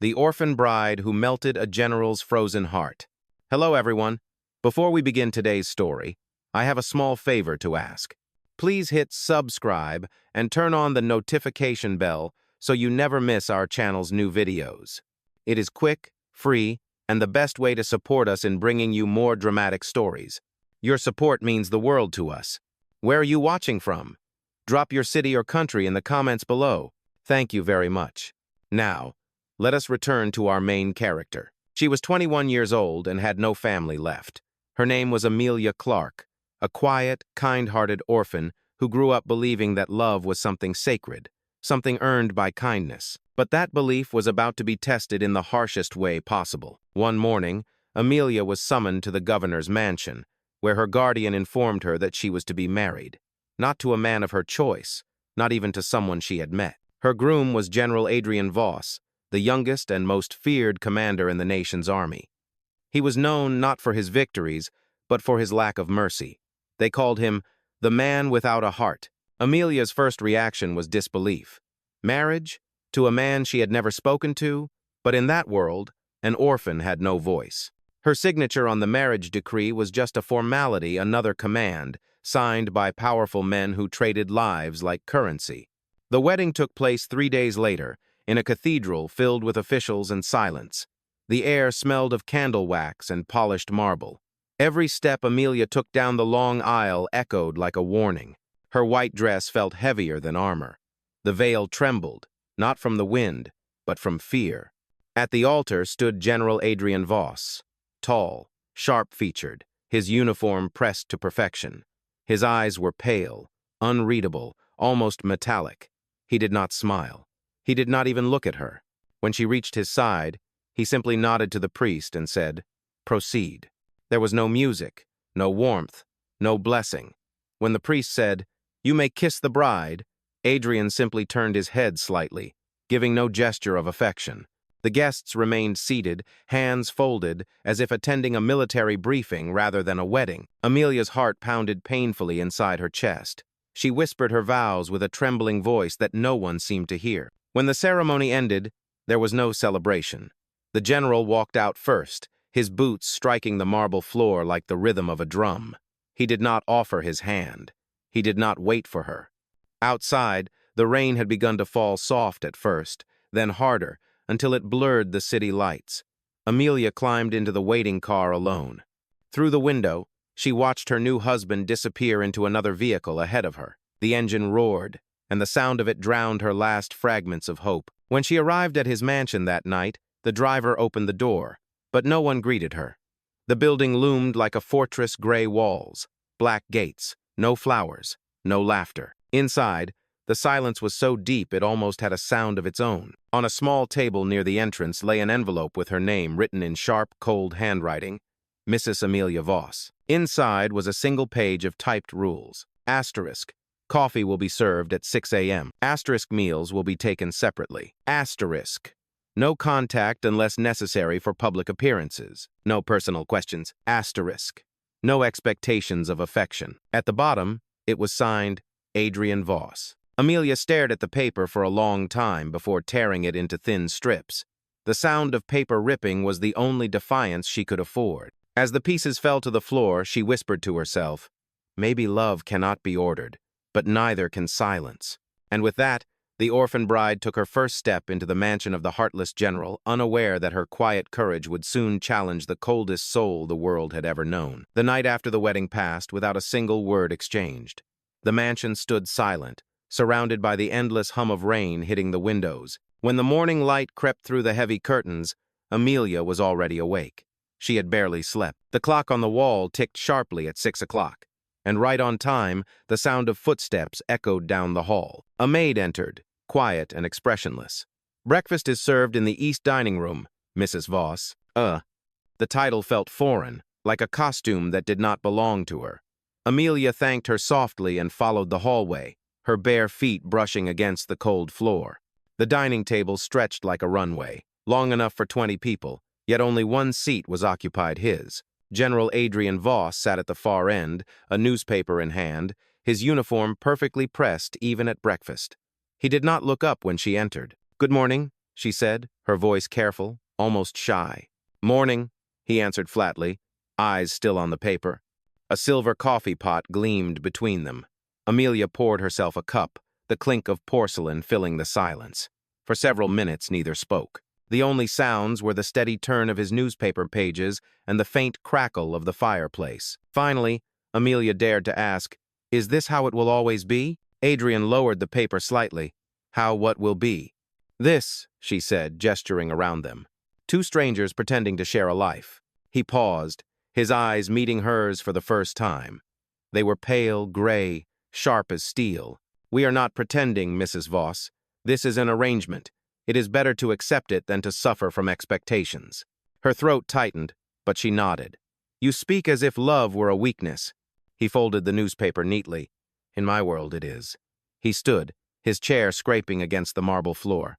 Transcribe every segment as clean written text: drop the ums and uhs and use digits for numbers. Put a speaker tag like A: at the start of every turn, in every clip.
A: the orphan bride who melted a general's frozen heart. Hello, everyone. Before we begin today's story, I have a small favor to ask. Please hit subscribe and turn on the notification bell so you never miss our channel's new videos. It is quick, free, and the best way to support us in bringing you more dramatic stories. Your support means the world to us. Where are you watching from? Drop your city or country in the comments below. Thank you very much. Now, let us return to our main character. She was 21 years old and had no family left. Her name was Amelia Clark, a quiet, kind-hearted orphan who grew up believing that love was something sacred, something earned by kindness. But that belief was about to be tested in the harshest way possible. One morning, Amelia was summoned to the governor's mansion, where her guardian informed her that she was to be married. Not to a man of her choice, not even to someone she had met. Her groom was General Adrian Voss, the youngest and most feared commander in the nation's army. He was known not for his victories, but for his lack of mercy. They called him the man without a heart. Amelia's first reaction was disbelief. Marriage? To a man she had never spoken to? But in that world, an orphan had no voice. Her signature on the marriage decree was just a formality, another command, signed by powerful men who traded lives like currency. The wedding took place 3 days later, in a cathedral filled with officials and silence. The air smelled of candle wax and polished marble. Every step Amelia took down the long aisle echoed like a warning. Her white dress felt heavier than armor. The veil trembled, not from the wind, but from fear. At the altar stood General Adrian Voss, tall, sharp-featured, his uniform pressed to perfection. His eyes were pale, unreadable, almost metallic. He did not smile. He did not even look at her. When she reached his side, he simply nodded to the priest and said, "Proceed." There was no music, no warmth, no blessing. When the priest said, "You may kiss the bride," Adrian simply turned his head slightly, giving no gesture of affection. The guests remained seated, hands folded, as if attending a military briefing rather than a wedding. Amelia's heart pounded painfully inside her chest. She whispered her vows with a trembling voice that no one seemed to hear. When the ceremony ended, there was no celebration. The general walked out first, his boots striking the marble floor like the rhythm of a drum. He did not offer his hand. He did not wait for her. Outside, the rain had begun to fall soft at first, then harder, until it blurred the city lights. Amelia climbed into the waiting car alone. Through the window, she watched her new husband disappear into another vehicle ahead of her. The engine roared, and the sound of it drowned her last fragments of hope. When she arrived at his mansion that night, the driver opened the door, but no one greeted her. The building loomed like a fortress, gray walls, black gates, no flowers, no laughter. Inside, the silence was so deep it almost had a sound of its own. On a small table near the entrance lay an envelope with her name written in sharp, cold handwriting, Mrs. Amelia Voss. Inside was a single page of typed rules. Asterisk. Coffee will be served at 6 a.m. Asterisk. Meals will be taken separately. Asterisk. No contact unless necessary for public appearances. No personal questions. Asterisk. No expectations of affection. At the bottom, it was signed Adrian Voss. Amelia stared at the paper for a long time before tearing it into thin strips. The sound of paper ripping was the only defiance she could afford. As the pieces fell to the floor, she whispered to herself, "Maybe love cannot be ordered, but neither can silence." And with that, the orphan bride took her first step into the mansion of the heartless general, unaware that her quiet courage would soon challenge the coldest soul the world had ever known. The night after the wedding passed without a single word exchanged. The mansion stood silent, surrounded by the endless hum of rain hitting the windows. When the morning light crept through the heavy curtains, Amelia was already awake. She had barely slept. The clock on the wall ticked sharply at 6 o'clock, and right on time, the sound of footsteps echoed down the hall. A maid entered, quiet and expressionless. "Breakfast is served in the east dining room, Mrs. Voss." The title felt foreign, like a costume that did not belong to her. Amelia thanked her softly and followed the hallway, her bare feet brushing against the cold floor. The dining table stretched like a runway, long enough for 20 people, yet only one seat was occupied his. General Adrian Voss sat at the far end, a newspaper in hand, his uniform perfectly pressed even at breakfast. He did not look up when she entered. "Good morning," she said, her voice careful, almost shy. Morning, he answered flatly, eyes still on the paper. A silver coffee pot gleamed between them. Amelia poured herself a cup, the clink of porcelain filling the silence. For several minutes neither spoke. The only sounds were the steady turn of his newspaper pages and the faint crackle of the fireplace. Finally, Amelia dared to ask, "Is this how it will always be?" Adrian lowered the paper slightly. "How what will be?" "This," she said, gesturing around them. Two strangers pretending to share a life. He paused, his eyes meeting hers for the first time. They were pale, gray, sharp as steel. "We are not pretending, Mrs. Voss. This is an arrangement. It is better to accept it than to suffer from expectations." Her throat tightened, but she nodded. "You speak as if love were a weakness." He folded the newspaper neatly. "In my world it is." He stood, his chair scraping against the marble floor.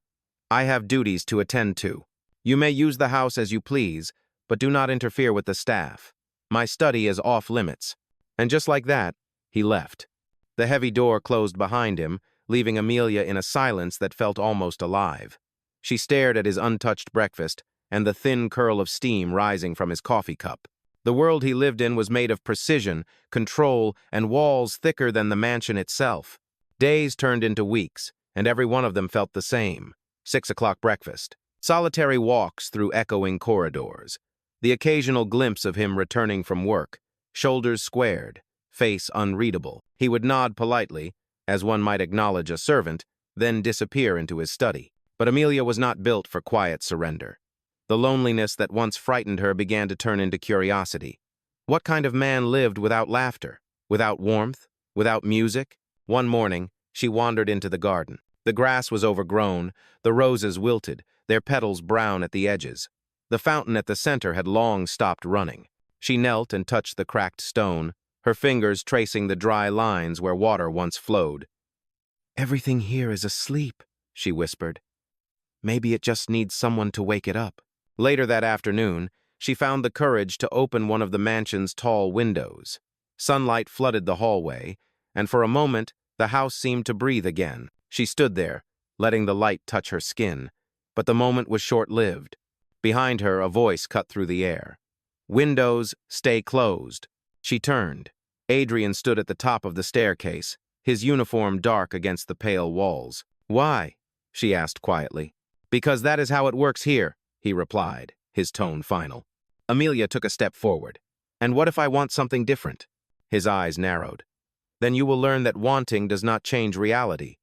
A: "I have duties to attend to. You may use the house as you please, but do not interfere with the staff. My study is off limits." And just like that, he left. The heavy door closed behind him, leaving Amelia in a silence that felt almost alive. She stared at his untouched breakfast and the thin curl of steam rising from his coffee cup. The world he lived in was made of precision, control, and walls thicker than the mansion itself. Days turned into weeks, and every one of them felt the same. 6 o'clock breakfast. Solitary walks through echoing corridors. The occasional glimpse of him returning from work, shoulders squared, face unreadable. He would nod politely, as one might acknowledge a servant, then disappear into his study. But Amelia was not built for quiet surrender. The loneliness that once frightened her began to turn into curiosity. What kind of man lived without laughter, without warmth, without music? One morning, she wandered into the garden. The grass was overgrown, the roses wilted, their petals brown at the edges. The fountain at the center had long stopped running. She knelt and touched the cracked stone, her fingers tracing the dry lines where water once flowed. "Everything here is asleep," she whispered. "Maybe it just needs someone to wake it up." Later that afternoon, she found the courage to open one of the mansion's tall windows. Sunlight flooded the hallway, and for a moment, the house seemed to breathe again. She stood there, letting the light touch her skin, but the moment was short-lived. Behind her, a voice cut through the air. "Windows, stay closed." She turned. Adrian stood at the top of the staircase, his uniform dark against the pale walls. "Why?" she asked quietly. "Because that is how it works here," he replied, his tone final. Amelia took a step forward. "And what if I want something different?" His eyes narrowed. "Then you will learn that wanting does not change reality."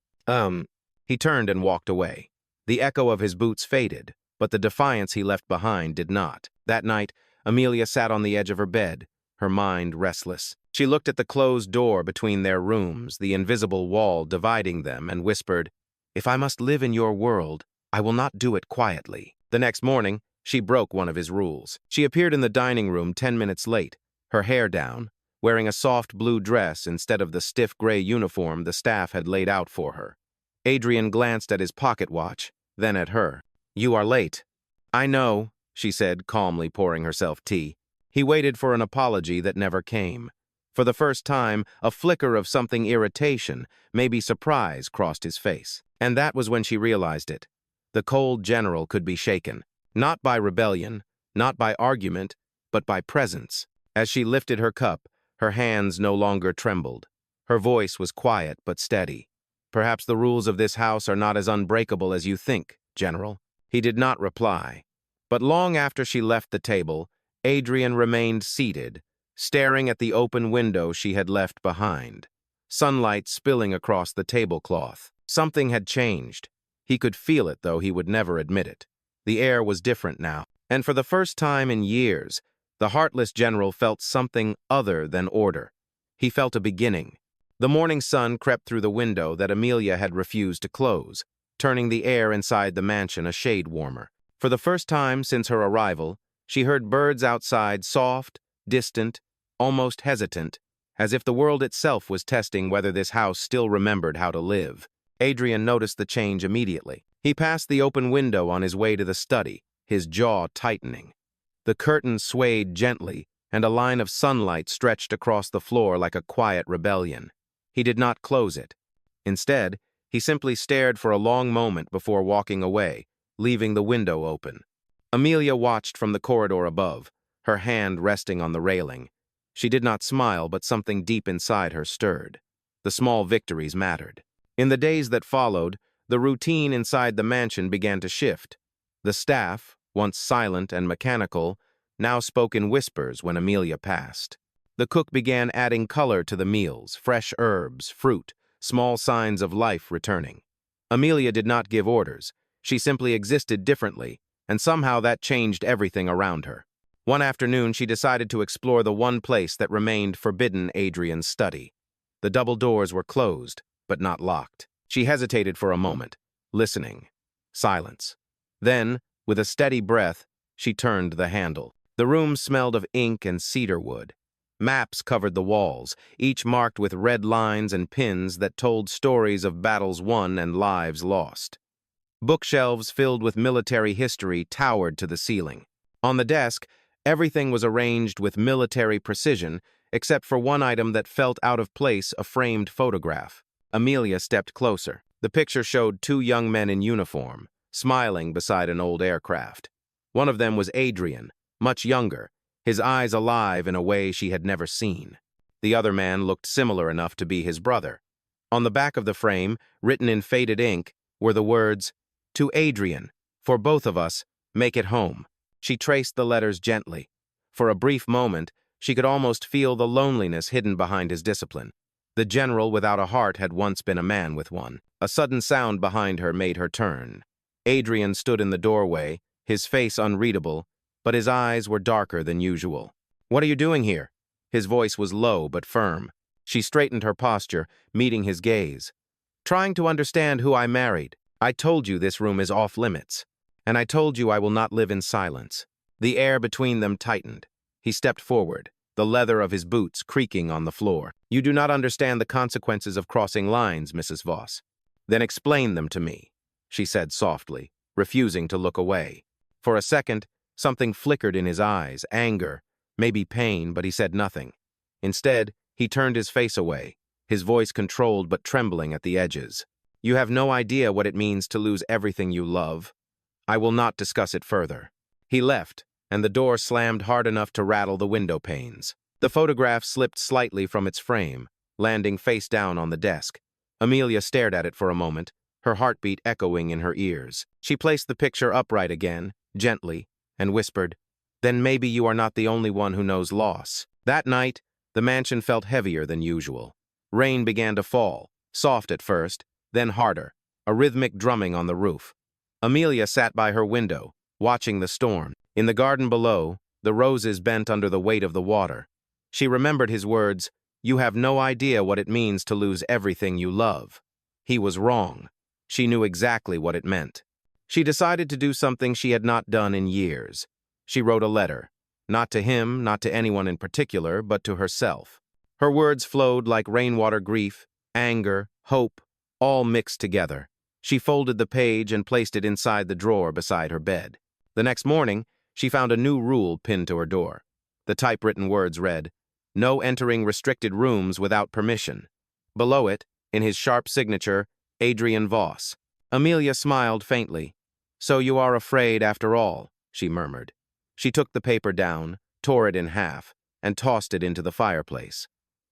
A: He turned and walked away. The echo of his boots faded, but the defiance he left behind did not. That night, Amelia sat on the edge of her bed, her mind restless. She looked at the closed door between their rooms, the invisible wall dividing them, and whispered, "If I must live in your world, I will not do it quietly." The next morning, she broke one of his rules. She appeared in the dining room 10 minutes late, her hair down, wearing a soft blue dress instead of the stiff gray uniform the staff had laid out for her. Adrian glanced at his pocket watch, then at her. "You are late." "I know," she said, calmly pouring herself tea. He waited for an apology that never came. For the first time, a flicker of something irritation, maybe surprise, crossed his face. And that was when she realized it. The cold general could be shaken, not by rebellion, not by argument, but by presence. As she lifted her cup, her hands no longer trembled. Her voice was quiet but steady. "Perhaps the rules of this house are not as unbreakable as you think, General." He did not reply. But long after she left the table, Adrian remained seated, staring at the open window she had left behind. Sunlight spilling across the tablecloth. Something had changed. He could feel it, though he would never admit it. The air was different now, and for the first time in years, the heartless general felt something other than order. He felt a beginning. The morning sun crept through the window that Amelia had refused to close, turning the air inside the mansion a shade warmer. For the first time since her arrival, she heard birds outside, soft, distant, almost hesitant, as if the world itself was testing whether this house still remembered how to live. Adrian noticed the change immediately. He passed the open window on his way to the study, his jaw tightening. The curtain swayed gently, and a line of sunlight stretched across the floor like a quiet rebellion. He did not close it. Instead, he simply stared for a long moment before walking away, leaving the window open. Amelia watched from the corridor above, her hand resting on the railing. She did not smile, but something deep inside her stirred. The small victories mattered. In the days that followed, the routine inside the mansion began to shift. The staff, once silent and mechanical, now spoke in whispers when Amelia passed. The cook began adding color to the meals, fresh herbs, fruit, small signs of life returning. Amelia did not give orders. She simply existed differently, and somehow that changed everything around her. One afternoon, she decided to explore the one place that remained forbidden Adrian's study. The double doors were closed, but not locked. She hesitated for a moment, listening. Silence. Then, with a steady breath, she turned the handle. The room smelled of ink and cedar wood. Maps covered the walls, each marked with red lines and pins that told stories of battles won and lives lost. Bookshelves filled with military history towered to the ceiling. On the desk, everything was arranged with military precision, except for one item that felt out of place, a framed photograph. Amelia stepped closer. The picture showed two young men in uniform, smiling beside an old aircraft. One of them was Adrian, much younger, his eyes alive in a way she had never seen. The other man looked similar enough to be his brother. On the back of the frame, written in faded ink, were the words, "To Adrian, for both of us, make it home." She traced the letters gently. For a brief moment, she could almost feel the loneliness hidden behind his discipline. The general without a heart had once been a man with one. A sudden sound behind her made her turn. Adrian stood in the doorway, his face unreadable, but his eyes were darker than usual. "What are you doing here?" His voice was low but firm. She straightened her posture, meeting his gaze. "Trying to understand who I married. I told you this room is off limits. And I told you I will not live in silence." The air between them tightened. He stepped forward, the leather of his boots creaking on the floor. "You do not understand the consequences of crossing lines, Mrs. Voss. Then explain them to me," she said softly, refusing to look away. For a second, something flickered in his eyes, anger, maybe pain, but he said nothing. Instead, he turned his face away, his voice controlled but trembling at the edges. "You have no idea what it means to lose everything you love. I will not discuss it further." He left, and the door slammed hard enough to rattle the window panes. The photograph slipped slightly from its frame, landing face down on the desk. Amelia stared at it for a moment, her heartbeat echoing in her ears. She placed the picture upright again, gently, and whispered, "Then maybe you are not the only one who knows loss." That night, the mansion felt heavier than usual. Rain began to fall, soft at first, then harder, a rhythmic drumming on the roof. Amelia sat by her window, watching the storm. In the garden below, the roses bent under the weight of the water. She remembered his words, "You have no idea what it means to lose everything you love." He was wrong. She knew exactly what it meant. She decided to do something she had not done in years. She wrote a letter, not to him, not to anyone in particular, but to herself. Her words flowed like rainwater, grief, anger, hope, all mixed together. She folded the page and placed it inside the drawer beside her bed. The next morning, she found a new rule pinned to her door. The typewritten words read, "No entering restricted rooms without permission." Below it, in his sharp signature, Adrian Voss. Amelia smiled faintly. "So you are afraid after all," she murmured. She took the paper down, tore it in half, and tossed it into the fireplace.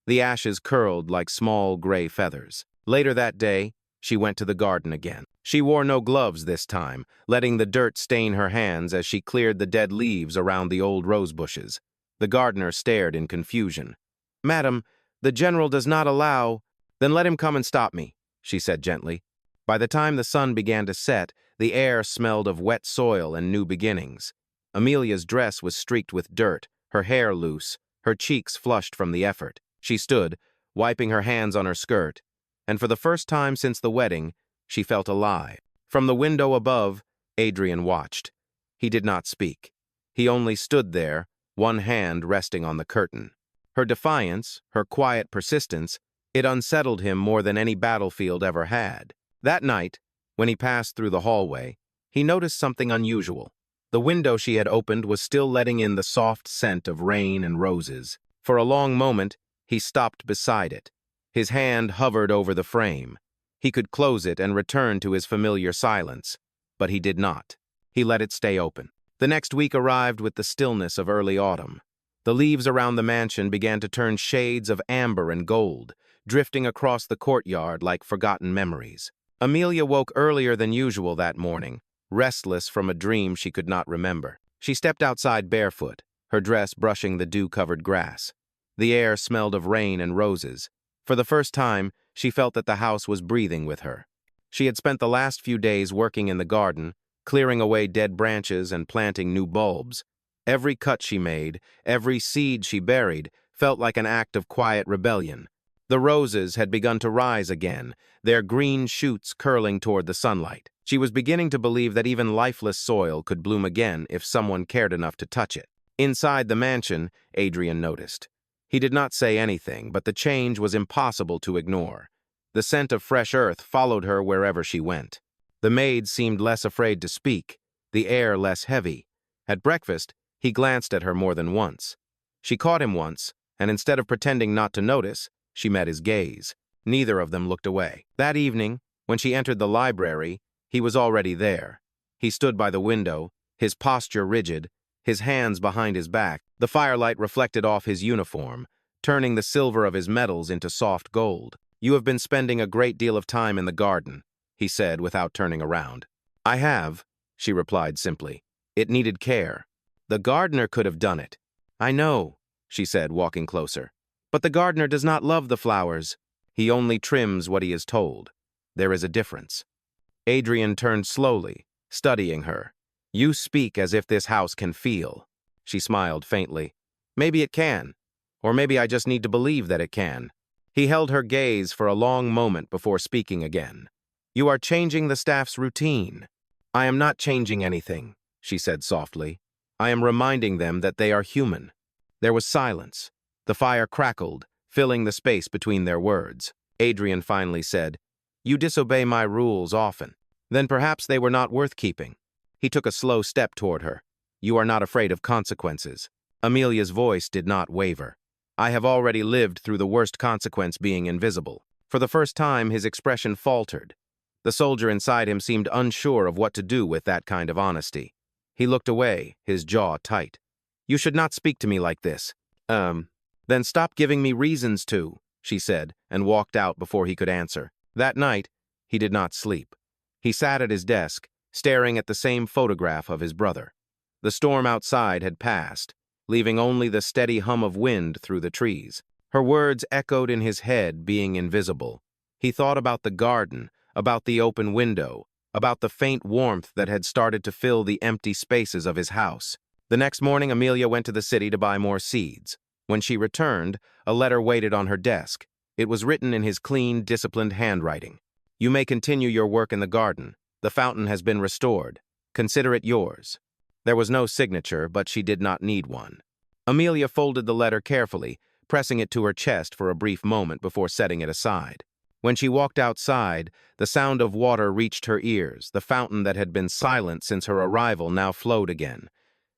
A: The ashes curled like small gray feathers. Later that day, she went to the garden again. She wore no gloves this time, letting the dirt stain her hands as she cleared the dead leaves around the old rose bushes. The gardener stared in confusion. "Madam, the general does not allow—" "Then let him come and stop me," she said gently. By the time the sun began to set, the air smelled of wet soil and new beginnings. Amelia's dress was streaked with dirt, her hair loose, her cheeks flushed from the effort. She stood, wiping her hands on her skirt, and for the first time since the wedding, she felt alive. From the window above, Adrian watched. He did not speak. He only stood there, one hand resting on the curtain. Her defiance, her quiet persistence, it unsettled him more than any battlefield ever had. That night, when he passed through the hallway, he noticed something unusual. The window she had opened was still letting in the soft scent of rain and roses. For a long moment, he stopped beside it. His hand hovered over the frame. He could close it and return to his familiar silence. but he did not. He let it stay open. The next week arrived with the stillness of early autumn. The leaves around the mansion began to turn shades of amber and gold, drifting across the courtyard like forgotten memories. Amelia woke earlier than usual that morning, restless from a dream she could not remember. She stepped outside barefoot, her dress brushing the dew-covered grass. The air smelled of rain and roses. For the first time, she felt that the house was breathing with her. She had spent the last few days working in the garden, clearing away dead branches and planting new bulbs. Every cut she made, every seed she buried, felt like an act of quiet rebellion. The roses had begun to rise again, their green shoots curling toward the sunlight. She was beginning to believe that even lifeless soil could bloom again if someone cared enough to touch it. Inside the mansion, Adrian noticed. He did not say anything, but the change was impossible to ignore. The scent of fresh earth followed her wherever she went. The maids seemed less afraid to speak, the air less heavy. At breakfast, he glanced at her more than once. She caught him once, and instead of pretending not to notice, she met his gaze. Neither of them looked away. That evening, when she entered the library, he was already there. He stood by the window, his posture rigid, his hands behind his back. The firelight reflected off his uniform, turning the silver of his medals into soft gold. "You have been spending a great deal of time in the garden," he said without turning around. "I have," she replied simply. "It needed care. The gardener could have done it." "I know," she said, walking closer. "But the gardener does not love the flowers. He only trims what he is told. There is a difference." Adrian turned slowly, studying her. "You speak as if this house can feel." She smiled faintly. "Maybe it can. Or maybe I just need to believe that it can." He held her gaze for a long moment before speaking again. "You are changing the staff's routine." "I am not changing anything," she said softly. "I am reminding them that they are human." There was silence. The fire crackled, filling the space between their words. Adrian finally said, "You disobey my rules often. Then perhaps they were not worth keeping." He took a slow step toward her. "You are not afraid of consequences." Amelia's voice did not waver. "I have already lived through the worst consequence being invisible." For the first time, his expression faltered. The soldier inside him seemed unsure of what to do with that kind of honesty. He looked away, his jaw tight. "You should not speak to me like this." Then stop giving me reasons to," she said, and walked out before he could answer. That night, he did not sleep. He sat at his desk, staring at the same photograph of his brother. The storm outside had passed, leaving only the steady hum of wind through the trees. Her words echoed in his head, being invisible. He thought about the garden, about the open window, about the faint warmth that had started to fill the empty spaces of his house. The next morning, Amelia went to the city to buy more seeds. When she returned, a letter waited on her desk. It was written in his clean, disciplined handwriting. "You may continue your work in the garden. The fountain has been restored. Consider it yours." There was no signature, but she did not need one. Amelia folded the letter carefully, pressing it to her chest for a brief moment before setting it aside. When she walked outside, the sound of water reached her ears. The fountain that had been silent since her arrival now flowed again.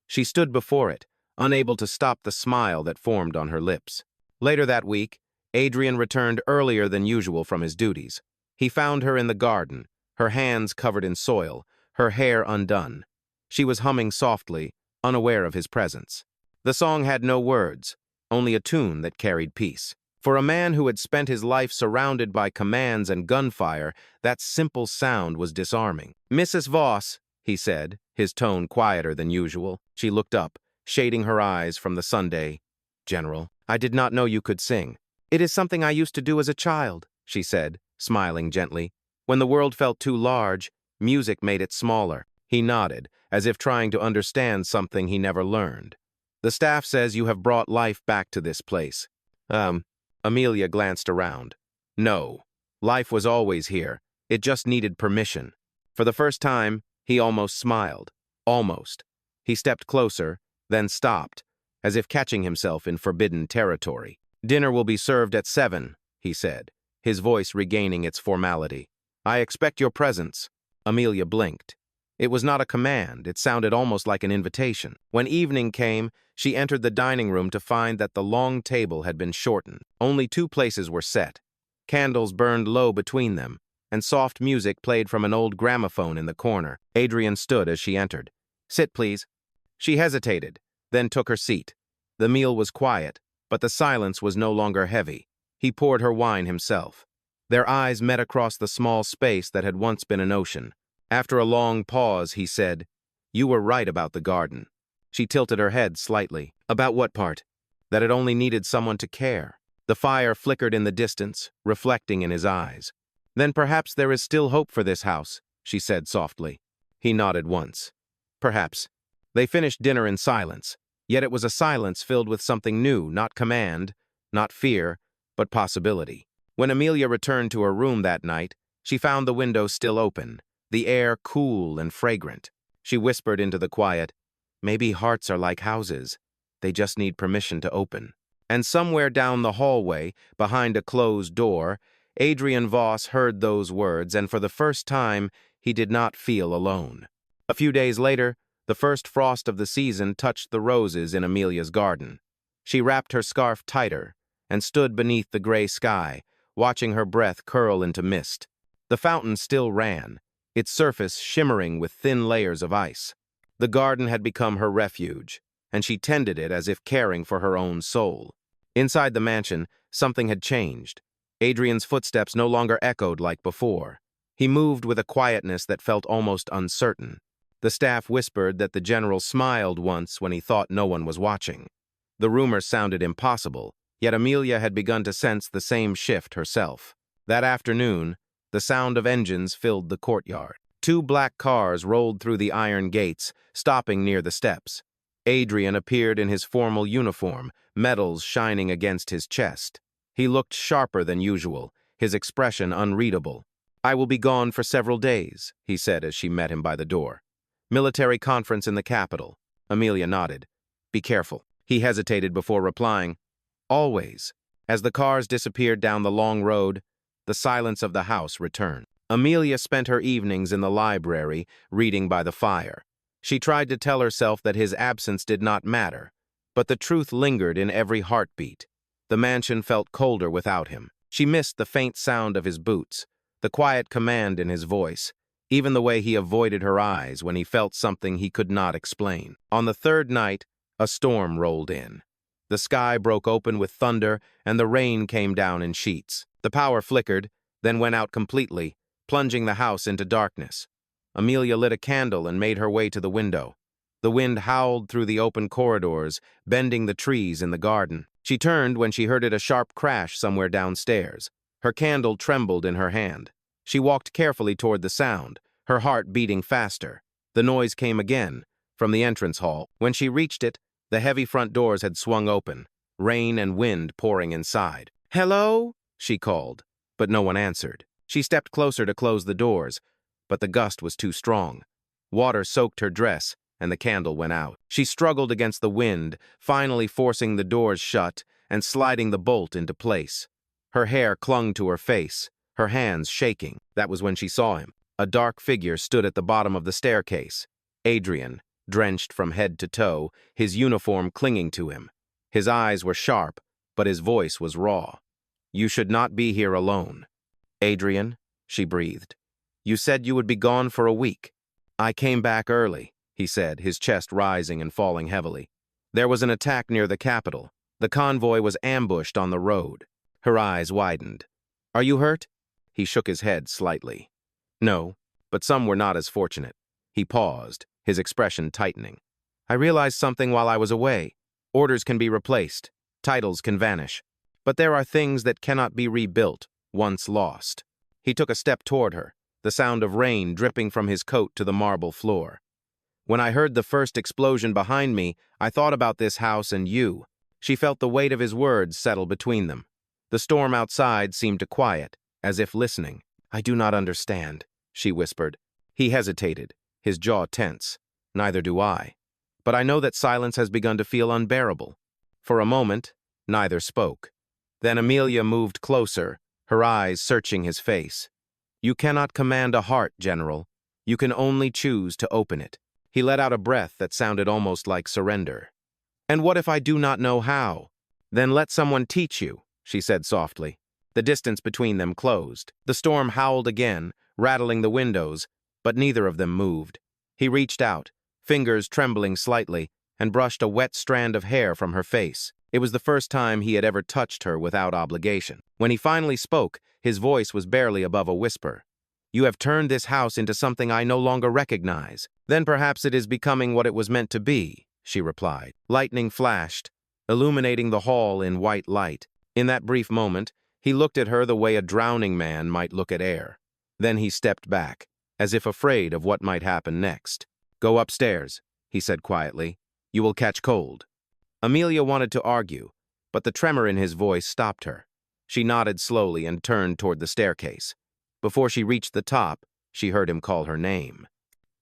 A: She stood before it, unable to stop the smile that formed on her lips. Later that week, Adrian returned earlier than usual from his duties. He found her in the garden, her hands covered in soil, her hair undone. She was humming softly, unaware of his presence. The song had no words, only a tune that carried peace. For a man who had spent his life surrounded by commands and gunfire, that simple sound was disarming. "Mrs. Voss," he said, his tone quieter than usual. She looked up, shading her eyes from the Sunday. "General, I did not know you could sing." "It is something I used to do as a child," she said, smiling gently. "When the world felt too large, music made it smaller." He nodded, as if trying to understand something he never learned. "The staff says you have brought life back to this place." Amelia glanced around. "No, life was always here. It just needed permission." For the first time, he almost smiled. Almost. He stepped closer, then stopped, as if catching himself in forbidden territory. "Dinner will be served at 7, he said, his voice regaining its formality. "I expect your presence." Amelia blinked. It was not a command, it sounded almost like an invitation. When evening came, she entered the dining room to find that the long table had been shortened. Only 2 places were set. Candles burned low between them. and soft music played from an old gramophone in the corner. Adrian stood as she entered. "Sit, please." She hesitated, then took her seat. The meal was quiet, but the silence was no longer heavy. He poured her wine himself. Their eyes met across the small space that had once been an ocean. After a long pause, he said, "You were right about the garden." She tilted her head slightly. "About what part?" "That it only needed someone to care." The fire flickered in the distance, reflecting in his eyes. "Then perhaps there is still hope for this house," she said softly. He nodded once. "Perhaps." They finished dinner in silence, yet it was a silence filled with something new, not command, not fear, but possibility. When Amelia returned to her room that night, she found the window still open, the air cool and fragrant. She whispered into the quiet, "Maybe hearts are like houses. They just need permission to open." And somewhere down the hallway, behind a closed door, Adrian Voss heard those words, and for the first time, he did not feel alone. A few days later, the first frost of the season touched the roses in Amelia's garden. She wrapped her scarf tighter and stood beneath the gray sky, watching her breath curl into mist. The fountain still ran, its surface shimmering with thin layers of ice. The garden had become her refuge, and she tended it as if caring for her own soul. Inside the mansion, something had changed. Adrian's footsteps no longer echoed like before. He moved with a quietness that felt almost uncertain. The staff whispered that the general smiled once when he thought no one was watching. The rumor sounded impossible, yet Amelia had begun to sense the same shift herself. That afternoon, the sound of engines filled the courtyard. 2 black cars rolled through the iron gates, stopping near the steps. Adrian appeared in his formal uniform, medals shining against his chest. He looked sharper than usual, his expression unreadable. "I will be gone for several days," he said as she met him by the door. "Military conference in the capital." Amelia nodded. "Be careful." He hesitated before replying, "Always." As the cars disappeared down the long road, the silence of the house returned. Amelia spent her evenings in the library, reading by the fire. She tried to tell herself that his absence did not matter, but the truth lingered in every heartbeat. The mansion felt colder without him. She missed the faint sound of his boots, the quiet command in his voice, even the way he avoided her eyes when he felt something he could not explain. On the 3rd night, a storm rolled in. The sky broke open with thunder, and the rain came down in sheets. The power flickered, then went out completely, plunging the house into darkness. Amelia lit a candle and made her way to the window. The wind howled through the open corridors, bending the trees in the garden. She turned when she heard a sharp crash somewhere downstairs. Her candle trembled in her hand. She walked carefully toward the sound, her heart beating faster. The noise came again, from the entrance hall. When she reached it, the heavy front doors had swung open, rain and wind pouring inside. "Hello?" she called, but no one answered. She stepped closer to close the doors, but the gust was too strong. Water soaked her dress, and the candle went out. She struggled against the wind, finally forcing the doors shut and sliding the bolt into place. Her hair clung to her face, her hands shaking. That was when she saw him. A dark figure stood at the bottom of the staircase. Adrian, drenched from head to toe, his uniform clinging to him. His eyes were sharp, but his voice was raw. "You should not be here alone." "Adrian," she breathed. "You said you would be gone for a week." "I came back early," he said, his chest rising and falling heavily. "There was an attack near the capital. The convoy was ambushed on the road." Her eyes widened. "Are you hurt?" He shook his head slightly. "No, but some were not as fortunate." He paused, his expression tightening. "I realized something while I was away. Orders can be replaced. Titles can vanish. But there are things that cannot be rebuilt, once lost." He took a step toward her, the sound of rain dripping from his coat to the marble floor. "When I heard the first explosion behind me, I thought about this house and you." She felt the weight of his words settle between them. The storm outside seemed to quiet, as if listening. "I do not understand," she whispered. He hesitated, his jaw tense. "Neither do I. But I know that silence has begun to feel unbearable." For a moment, neither spoke. Then Amelia moved closer, her eyes searching his face. "You cannot command a heart, General. You can only choose to open it." He let out a breath that sounded almost like surrender. "And what if I do not know how?" "Then let someone teach you," she said softly. The distance between them closed. The storm howled again, rattling the windows, but neither of them moved. He reached out, fingers trembling slightly, and brushed a wet strand of hair from her face. It was the first time he had ever touched her without obligation. When he finally spoke, his voice was barely above a whisper. "You have turned this house into something I no longer recognize. Then perhaps it is becoming what it was meant to be," she replied. Lightning flashed, illuminating the hall in white light. In that brief moment, he looked at her the way a drowning man might look at air. Then he stepped back, as if afraid of what might happen next. "Go upstairs," he said quietly. "You will catch cold." Amelia wanted to argue, but the tremor in his voice stopped her. She nodded slowly and turned toward the staircase. Before she reached the top, she heard him call her name.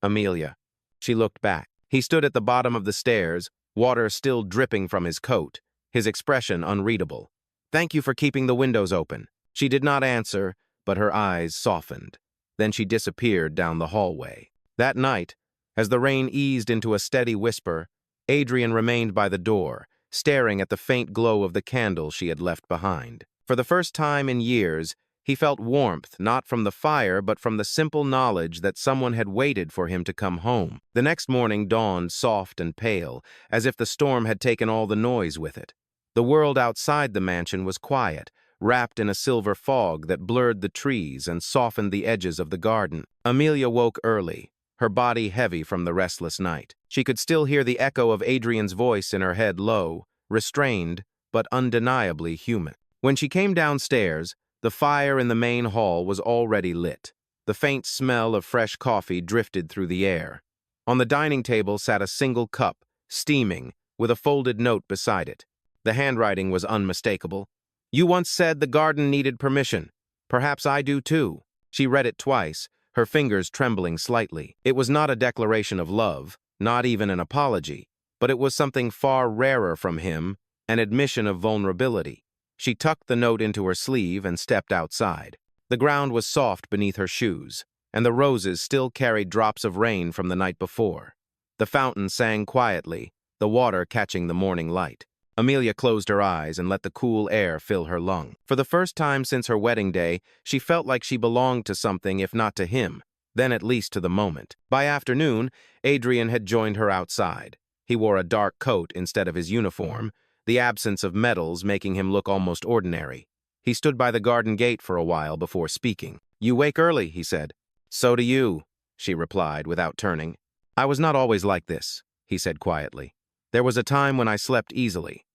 A: "Amelia." She looked back. He stood at the bottom of the stairs, water still dripping from his coat, his expression unreadable. "Thank you for keeping the windows open." She did not answer, but her eyes softened. Then she disappeared down the hallway. That night, as the rain eased into a steady whisper, Adrian remained by the door, staring at the faint glow of the candle she had left behind. For the first time in years, he felt warmth not from the fire but from the simple knowledge that someone had waited for him to come home. The next morning dawned soft and pale, as if the storm had taken all the noise with it. The world outside the mansion was quiet, wrapped in a silver fog that blurred the trees and softened the edges of the garden. Amelia woke early, her body heavy from the restless night. She could still hear the echo of Adrian's voice in her head, low, restrained, but undeniably human. When she came downstairs, the fire in the main hall was already lit. The faint smell of fresh coffee drifted through the air. On the dining table sat a single cup, steaming, with a folded note beside it. The handwriting was unmistakable. "You once said the garden needed permission. Perhaps I do too." She read it twice, her fingers trembling slightly. It was not a declaration of love, not even an apology, but it was something far rarer from him, an admission of vulnerability. She tucked the note into her sleeve and stepped outside. The ground was soft beneath her shoes, and the roses still carried drops of rain from the night before. The fountain sang quietly, the water catching the morning light. Amelia closed her eyes and let the cool air fill her lungs. For the first time since her wedding day, she felt like she belonged to something, if not to him, then at least to the moment. By afternoon, Adrian had joined her outside. He wore a dark coat instead of his uniform, the absence of medals making him look almost ordinary. He stood by the garden gate for a while before speaking. "You wake early," he said. "So do you," she replied without turning. "I was not always like this," he said quietly. "There was a time when I slept easily."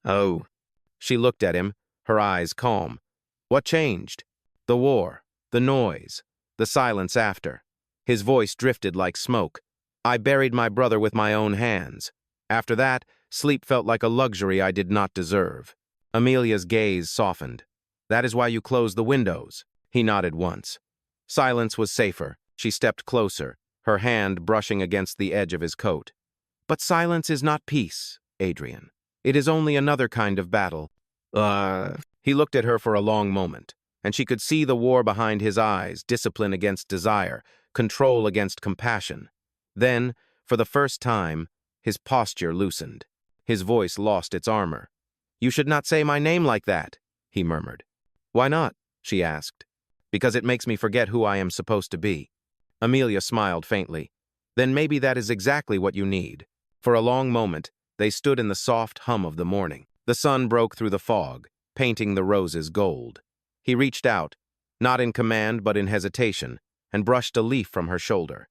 A: "Oh." She looked at him, her eyes calm. "What changed?" "The war, the noise, the silence after." His voice drifted like smoke. "I buried my brother with my own hands. After that, sleep felt like a luxury I did not deserve." Amelia's gaze softened. "That is why you closed the windows." He nodded once. Silence was safer. She stepped closer, her hand brushing against the edge of his coat. "But silence is not peace, Adrian. It is only another kind of battle." He looked at her for a long moment, and she could see the war behind his eyes, discipline against desire, control against compassion. Then, for the first time, his posture loosened. His voice lost its armor. "You should not say my name like that," he murmured. "Why not?" she asked. "Because it makes me forget who I am supposed to be." Amelia smiled faintly. "Then maybe that is exactly what you need." For a long moment, they stood in the soft hum of the morning. The sun broke through the fog, painting the roses gold. He reached out, not in command but in hesitation, and brushed a leaf from her shoulder.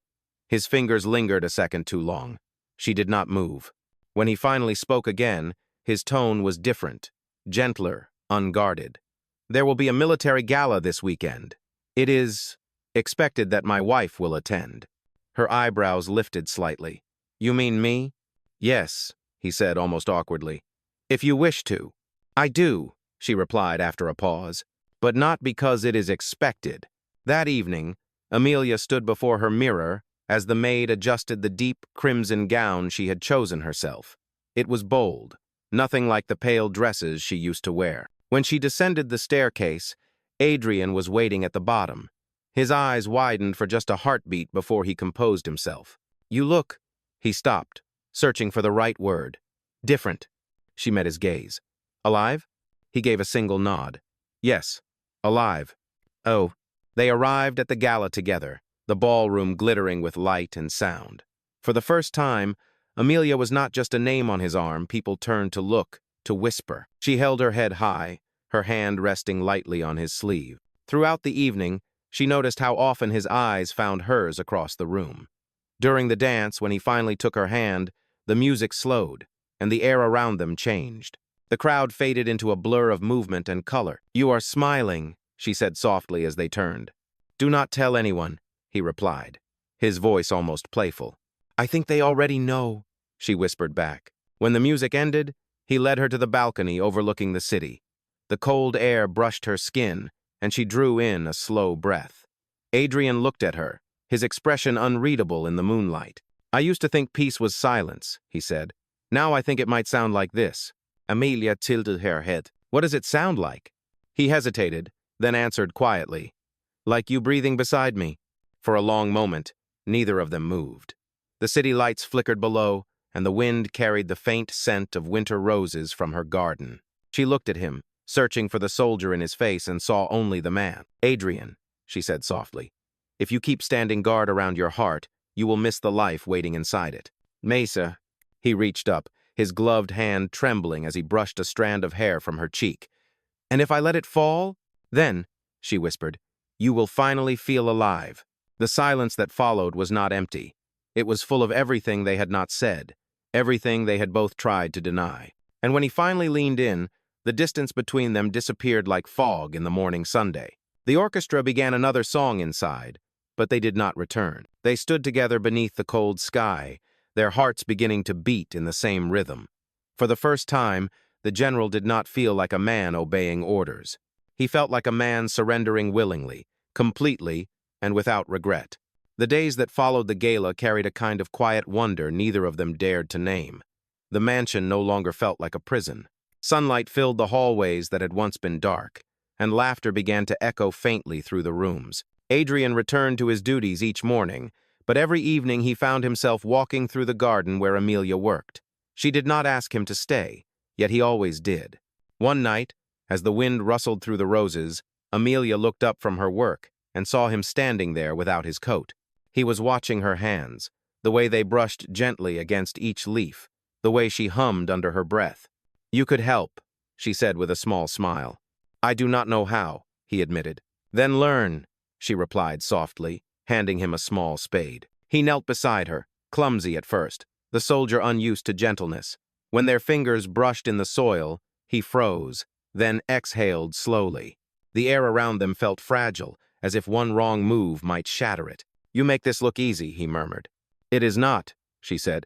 A: His fingers lingered a second too long. She did not move. When he finally spoke again, his tone was different, gentler, unguarded. "There will be a military gala this weekend. It is expected that my wife will attend." Her eyebrows lifted slightly. "You mean me?" "Yes," he said almost awkwardly. "If you wish to." "I do," she replied after a pause, "but not because it is expected." That evening, Amelia stood before her mirror as the maid adjusted the deep crimson gown she had chosen herself. It was bold, nothing like the pale dresses she used to wear. When she descended the staircase, Adrian was waiting at the bottom. His eyes widened for just a heartbeat before he composed himself. "You look—" He stopped, searching for the right word. "Different." She met his gaze. "Alive?" He gave a single nod. "Yes." Alive. Oh. They arrived at the gala together, the ballroom glittering with light and sound. For the first time, Amelia was not just a name on his arm. People turned to look, to whisper. She held her head high, her hand resting lightly on his sleeve. Throughout the evening, she noticed how often his eyes found hers across the room. During the dance, when he finally took her hand, the music slowed, and the air around them changed. The crowd faded into a blur of movement and color. "You are smiling," she said softly as they turned. "Do not tell anyone," he replied, his voice almost playful. "I think they already know," she whispered back. When the music ended, he led her to the balcony overlooking the city. The cold air brushed her skin, and she drew in a slow breath. Adrian looked at her, his expression unreadable in the moonlight. "I used to think peace was silence," he said. "Now I think it might sound like this." Amelia tilted her head. "What does it sound like?" He hesitated, then answered quietly, "Like you breathing beside me." For a long moment, neither of them moved. The city lights flickered below, and the wind carried the faint scent of winter roses from her garden. She looked at him, searching for the soldier in his face, and saw only the man. "Adrian," she said softly, "if you keep standing guard around your heart, you will miss the life waiting inside it." "Mesa." He reached up, his gloved hand trembling as he brushed a strand of hair from her cheek. "And if I let it fall? Then," she whispered, "you will finally feel alive." The silence that followed was not empty. It was full of everything they had not said, everything they had both tried to deny. And when he finally leaned in, the distance between them disappeared like fog in the morning Sunday. The orchestra began another song inside, but they did not return. They stood together beneath the cold sky, their hearts beginning to beat in the same rhythm. For the first time, the general did not feel like a man obeying orders. He felt like a man surrendering willingly, completely, and without regret. The days that followed the gala carried a kind of quiet wonder neither of them dared to name. The mansion no longer felt like a prison. Sunlight filled the hallways that had once been dark, and laughter began to echo faintly through the rooms. Adrian returned to his duties each morning, but every evening he found himself walking through the garden where Amelia worked. She did not ask him to stay, yet he always did. One night, as the wind rustled through the roses, Amelia looked up from her work and saw him standing there without his coat. He was watching her hands, the way they brushed gently against each leaf, the way she hummed under her breath. "You could help," she said with a small smile. "I do not know how," he admitted. "Then learn," she replied softly, handing him a small spade. He knelt beside her, clumsy at first, the soldier unused to gentleness. When their fingers brushed in the soil, he froze, then exhaled slowly. The air around them felt fragile, as if one wrong move might shatter it. "You make this look easy," he murmured. "It is not," she said.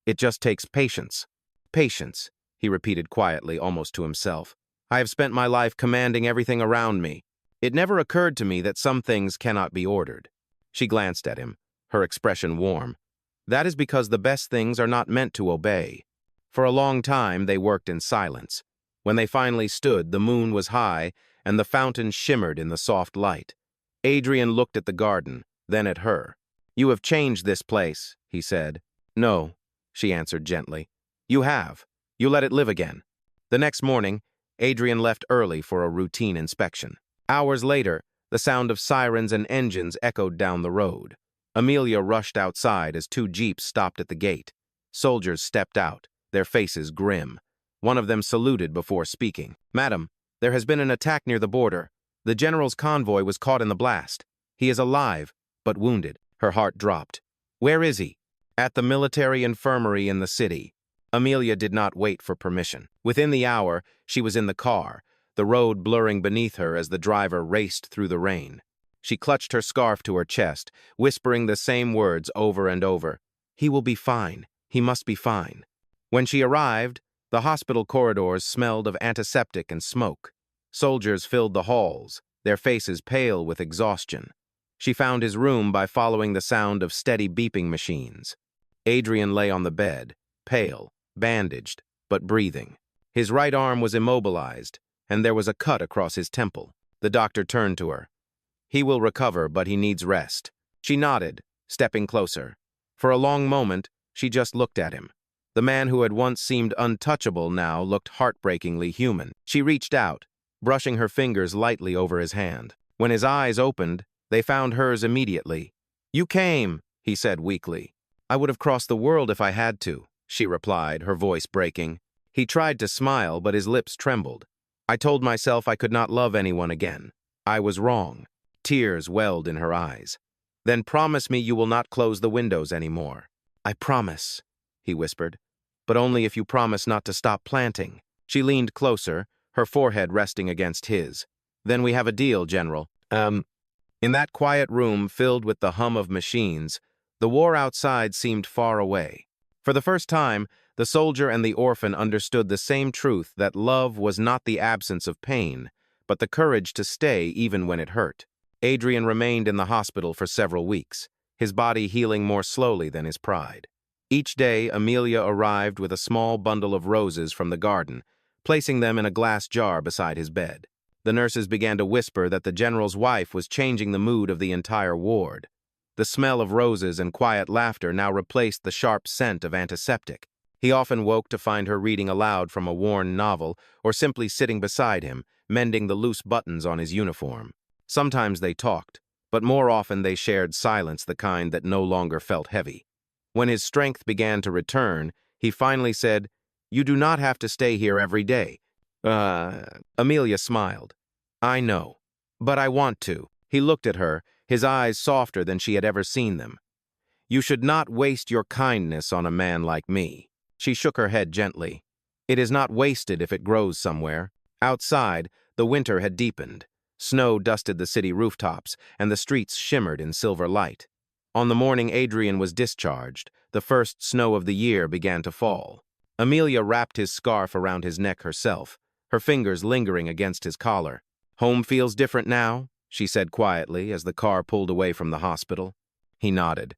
A: "It just takes patience." "Patience," he repeated quietly, almost to himself. "I have spent my life commanding everything around me. It never occurred to me that some things cannot be ordered." She glanced at him, her expression warm. "That is because the best things are not meant to obey." For a long time, they worked in silence. When they finally stood, the moon was high, and the fountain shimmered in the soft light. Adrian looked at the garden, then at her. "You have changed this place," he said. "No," she answered gently. "You have. You let it live again." The next morning, Adrian left early for a routine inspection. Hours later, the sound of sirens and engines echoed down the road. Amelia rushed outside as two jeeps stopped at the gate. Soldiers stepped out, their faces grim. One of them saluted before speaking. "Madam, there has been an attack near the border. The general's convoy was caught in the blast. He is alive, but wounded." Her heart dropped. "Where is he?" "At the military infirmary in the city." Amelia did not wait for permission. Within the hour, she was in the car, the road blurring beneath her as the driver raced through the rain. She clutched her scarf to her chest, whispering the same words over and over. "He will be fine. He must be fine." When she arrived, the hospital corridors smelled of antiseptic and smoke. Soldiers filled the halls, their faces pale with exhaustion. She found his room by following the sound of steady beeping machines. Adrian lay on the bed, pale, bandaged, but breathing. His right arm was immobilized, and there was a cut across his temple. The doctor turned to her. "He will recover, but he needs rest." She nodded, stepping closer. For a long moment, she just looked at him. The man who had once seemed untouchable now looked heartbreakingly human. She reached out, brushing her fingers lightly over his hand. When his eyes opened, they found hers immediately. "You came," he said weakly. "I would have crossed the world if I had to," she replied, her voice breaking. He tried to smile, but his lips trembled. "I told myself I could not love anyone again. I was wrong." Tears welled in her eyes. "Then promise me you will not close the windows anymore." "I promise," he whispered. "But only if you promise not to stop planting." She leaned closer, her forehead resting against his. "Then we have a deal, General." In that quiet room filled with the hum of machines, the war outside seemed far away. For the first time, the soldier and the orphan understood the same truth, that love was not the absence of pain, but the courage to stay even when it hurt. Adrian remained in the hospital for several weeks, his body healing more slowly than his pride. Each day, Amelia arrived with a small bundle of roses from the garden, placing them in a glass jar beside his bed. The nurses began to whisper that the general's wife was changing the mood of the entire ward. The smell of roses and quiet laughter now replaced the sharp scent of antiseptic. He often woke to find her reading aloud from a worn novel or simply sitting beside him, mending the loose buttons on his uniform. Sometimes they talked, but more often they shared silence, the kind that no longer felt heavy. When his strength began to return, he finally said, "You do not have to stay here every day." Amelia smiled. "I know, but I want to." He looked at her, his eyes softer than she had ever seen them. "You should not waste your kindness on a man like me." She shook her head gently. "It is not wasted if it grows somewhere." Outside, the winter had deepened. Snow dusted the city rooftops, and the streets shimmered in silver light. On the morning Adrian was discharged, the first snow of the year began to fall. Amelia wrapped his scarf around his neck herself, her fingers lingering against his collar. "Home feels different now," she said quietly as the car pulled away from the hospital. He nodded.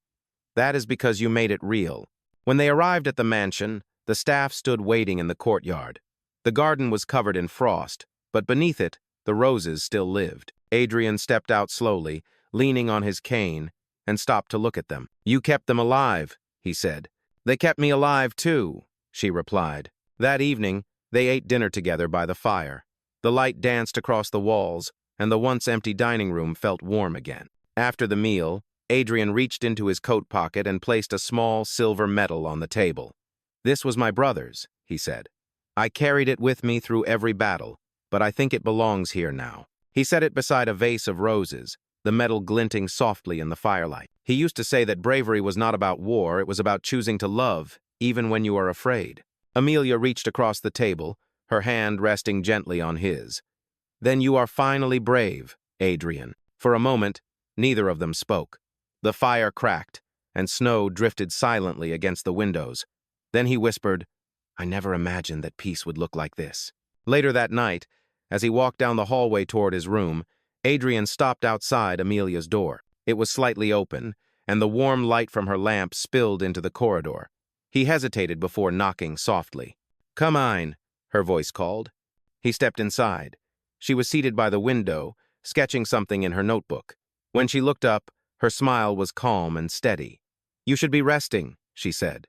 A: "That is because you made it real." When they arrived at the mansion, the staff stood waiting in the courtyard. The garden was covered in frost, but beneath it, the roses still lived. Adrian stepped out slowly, leaning on his cane, and stopped to look at them. "You kept them alive," he said. "They kept me alive, too," she replied. That evening, they ate dinner together by the fire. The light danced across the walls, and the once empty dining room felt warm again. After the meal, Adrian reached into his coat pocket and placed a small silver medal on the table. "This was my brother's," he said. "I carried it with me through every battle, but I think it belongs here now." He set it beside a vase of roses, the metal glinting softly in the firelight. He used to say that bravery was not about war, it was about choosing to love, even when you are afraid. Amelia reached across the table, her hand resting gently on his. "Then you are finally brave, Adrian." For a moment, neither of them spoke. The fire cracked, and snow drifted silently against the windows. Then he whispered, "I never imagined that peace would look like this." Later that night, as he walked down the hallway toward his room, Adrian stopped outside Amelia's door. It was slightly open, and the warm light from her lamp spilled into the corridor. He hesitated before knocking softly. "Come on," her voice called. He stepped inside. She was seated by the window, sketching something in her notebook. When she looked up, her smile was calm and steady. "You should be resting," she said.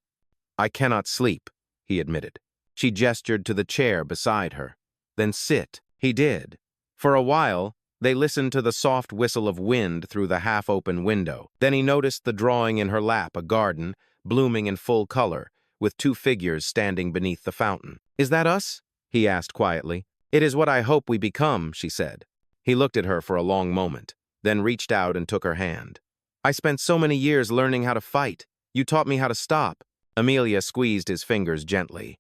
A: "I cannot sleep," he admitted. She gestured to the chair beside her. "Then sit." He did. For a while, they listened to the soft whistle of wind through the half-open window. Then he noticed the drawing in her lap, a garden, blooming in full color, with two figures standing beneath the fountain. "Is that us?" he asked quietly. "It is what I hope we become," she said. He looked at her for a long moment, then reached out and took her hand. "I spent so many years learning how to fight. You taught me how to stop." Amelia squeezed his fingers gently.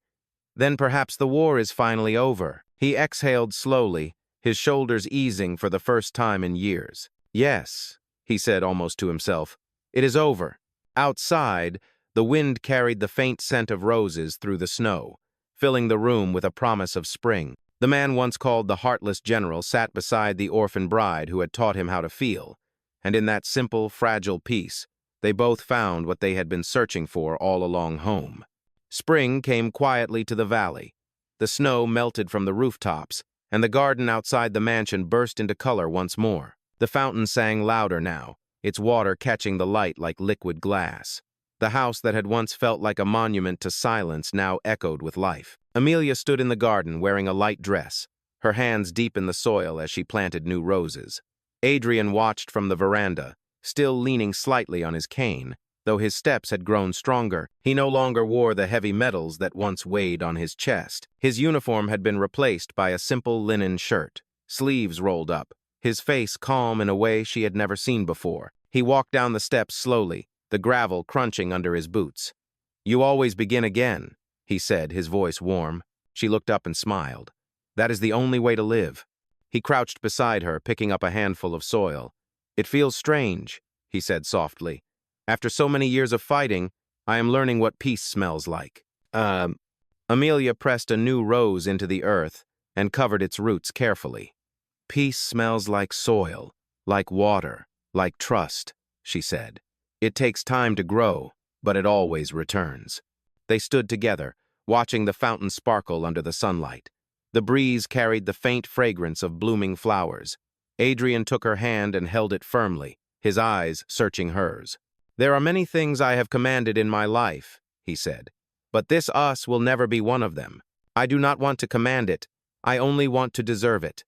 A: "Then perhaps the war is finally over." He exhaled slowly, his shoulders easing for the first time in years. "Yes," he said almost to himself, "it is over." Outside, the wind carried the faint scent of roses through the snow, filling the room with a promise of spring. The man once called the heartless general sat beside the orphan bride who had taught him how to feel, and in that simple, fragile peace, they both found what they had been searching for all along home. Spring came quietly to the valley. The snow melted from the rooftops, and the garden outside the mansion burst into color once more. The fountain sang louder now, its water catching the light like liquid glass. The house that had once felt like a monument to silence now echoed with life. Amelia stood in the garden wearing a light dress, her hands deep in the soil as she planted new roses. Adrian watched from the veranda, still leaning slightly on his cane. Though his steps had grown stronger, he no longer wore the heavy metals that once weighed on his chest. His uniform had been replaced by a simple linen shirt, sleeves rolled up, his face calm in a way she had never seen before. He walked down the steps slowly, the gravel crunching under his boots. "You always begin again," he said, his voice warm. She looked up and smiled. "That is the only way to live." He crouched beside her, picking up a handful of soil. "It feels strange," he said softly. "After so many years of fighting, I am learning what peace smells like." Amelia pressed a new rose into the earth and covered its roots carefully. "Peace smells like soil, like water, like trust," she said. "It takes time to grow, but it always returns." They stood together, watching the fountain sparkle under the sunlight. The breeze carried the faint fragrance of blooming flowers. Adrian took her hand and held it firmly, his eyes searching hers. "There are many things I have commanded in my life," he said, "but this us will never be one of them. I do not want to command it. I only want to deserve it."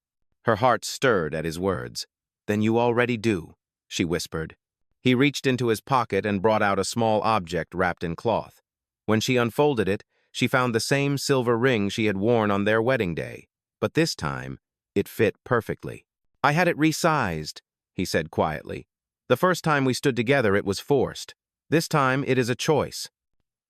A: Her heart stirred at his words. "Then you already do," she whispered. He reached into his pocket and brought out a small object wrapped in cloth. When she unfolded it, she found the same silver ring she had worn on their wedding day, but this time it fit perfectly. "I had it resized," he said quietly. "The first time we stood together it was forced. This time it is a choice."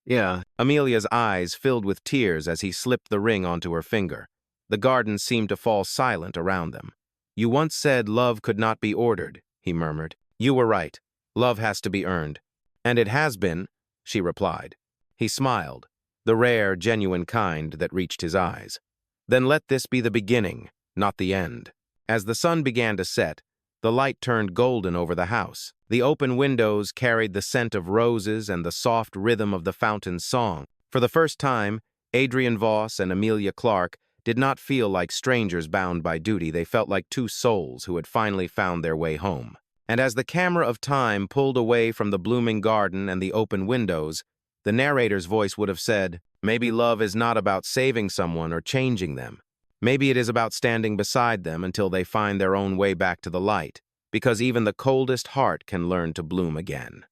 A: "Yeah." Amelia's eyes filled with tears as he slipped the ring onto her finger. The garden seemed to fall silent around them. "You once said love could not be ordered," he murmured. "You were right. Love has to be earned." "And it has been," she replied. He smiled, the rare, genuine kind that reached his eyes. "Then let this be the beginning, not the end." As the sun began to set, the light turned golden over the house. The open windows carried the scent of roses and the soft rhythm of the fountain's song. For the first time, Adrian Voss and Amelia Clark did not feel like strangers bound by duty. They felt like two souls who had finally found their way home. And as the camera of time pulled away from the blooming garden and the open windows, the narrator's voice would have said, "Maybe love is not about saving someone or changing them. Maybe it is about standing beside them until they find their own way back to the light, because even the coldest heart can learn to bloom again."